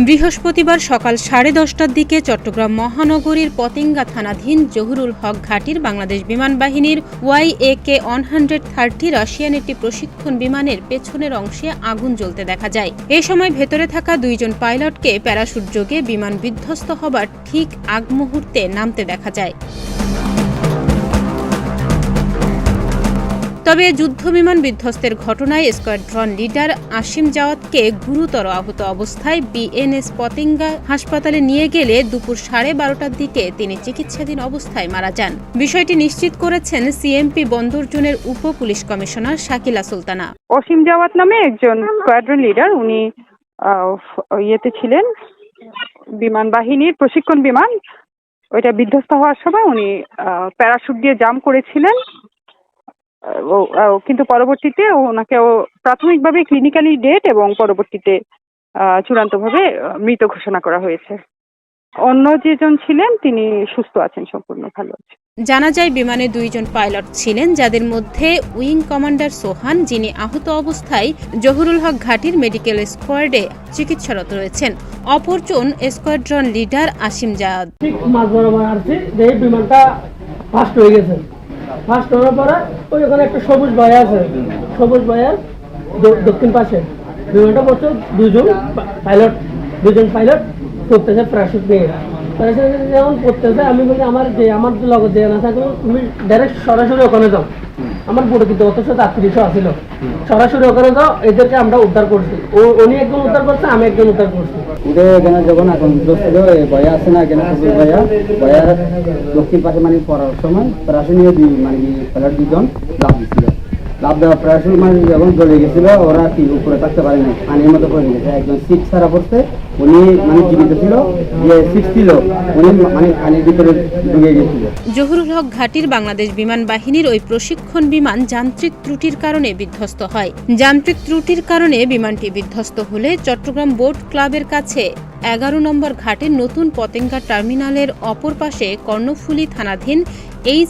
বৃহস্পতিবার সকাল 10:30টার দিকে চট্টগ্রাম মহানগরীর পতেঙ্গা থানাধীন জহুরুল হক ঘাটির বাংলাদেশ বিমান বাহিনীর YAK-130 রাশিয়ান একটি প্রশিক্ষণ বিমানের পেছনের অংশে আগুন জ্বলতে দেখা যায়। এ সময় ভেতরে থাকা 2 জন পাইলটকে প্যারাশুট যোগে বিমান বিধ্বস্ত হবার ঠিক আগ মুহূর্তে নামতে দেখা যায়। তবে যুদ্ধবিমান বিধ্বস্তের ঘটনায় স্কোয়াড্রন লিডার আসিম জাওয়াদকে গুরুতর আহত অবস্থায় বিএনএস পতেঙ্গা হাসপাতালে নিয়ে গেলে দুপুর 12:30টার দিকে তিনি চিকিৎসাধীন অবস্থায় মারা যান। বিষয়টি নিশ্চিত করেছেন সিএমপি বন্দর জোনের উপ পুলিশ কমিশনার শাকিলা সুলতানা। আসিম জাওয়াদ নামে একজন স্কোয়াড্রন লিডার, উনি ইয়েতে ছিলেন, বিমান বাহিনীর প্রশিক্ষণ বিমান ওইটা বিধ্বস্ত হওয়ার সময় উনি প্যারাশুট দিয়ে জাম্প করেছিলেন, কিন্তু পরবর্তীতে ওনাকে প্রাথমিকভাবে ক্লিনিক্যালি ডেড এবং পরবর্তীতে চূড়ান্তভাবে মৃত ঘোষণা করা হয়েছে। অন্য যেজন ছিলেন তিনি সুস্থ আছেন, সম্পূর্ণ ভালো আছেন। জানা যায় বিমানে 2 জন পাইলট ছিলেন, যাদের মধ্যে উইং কমান্ডার সোহান, যিনি আহত অবস্থায় জহুরুল হক ঘাটির মেডিকেল স্কোয়াডে চিকিৎসারত রয়েছেন। অপরজন স্কোয়াড্রন লিডার আসিম জাওয়াদ। বিমানটা ফাস্ট হয়ে গেছে। ফার্স্ট হওয়ার পরে ওখানে একটা সবুজ বয়া আছে, সবুজ বয়ার দক্ষিণ পাশে বিমানটা পড়ছে। দুজন পাইলট করতেছে প্যারাশুট নিয়ে। প্যারাশুট যখন করতেছে আমি বলি আমার লগত যে না থাকলে তুমি ডাইরেক্ট সরাসরি ওখানে যাও। আমার বোর্ডে কিন্তু অথচ যাত্রীসহ আসছিল, সরাসরি ওখানে যাও, এদেরকে আমরা উদ্ধার করছি। উনি একজন উদ্ধার করছে, আমি একজন উদ্ধার করছি। এখানে যখন এখন বয়া আছে না, এখানে বয়ার দক্ষিণ পাশে মানে পড়ার সময় প্যারাশুট নিয়ে পাইলট 2 জন লাভ দিচ্ছিল। লাভ দেওয়া প্যারাশুট যখন জ্বলে গেছিল, ওরা কি উপরে থাকতে পারে না, পানির মতো পড়ে গেছে। একজন সিট ছাড়া পড়ছে, উনি জীবিত ছিল, যে সিট ছিল উনি পানির ভিতরে ডুবে গেছিল। জহুরুল হক ঘাটির বাংলাদেশ বিমান বাহিনীর ওই প্রশিক্ষণ বিমান যান্ত্রিক ত্রুটির কারণে বিধ্বস্ত হয়। যান্ত্রিক ত্রুটির কারণে বিমানটি বিধ্বস্ত হলে চট্টগ্রাম বোট ক্লাবের কাছে 11 নম্বর ঘাটের নতুন পতেঙ্গা টার্মিনালের অপর পাশে কর্ণফুলী থানাধীন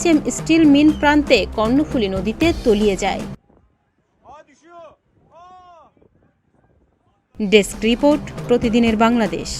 HM স্টিল মিল প্রান্তে কর্ণফুলী নদীতে তলিয়ে যায়। ডেস্ক রিপোর্ট, প্রতিদিনের বাংলাদেশ।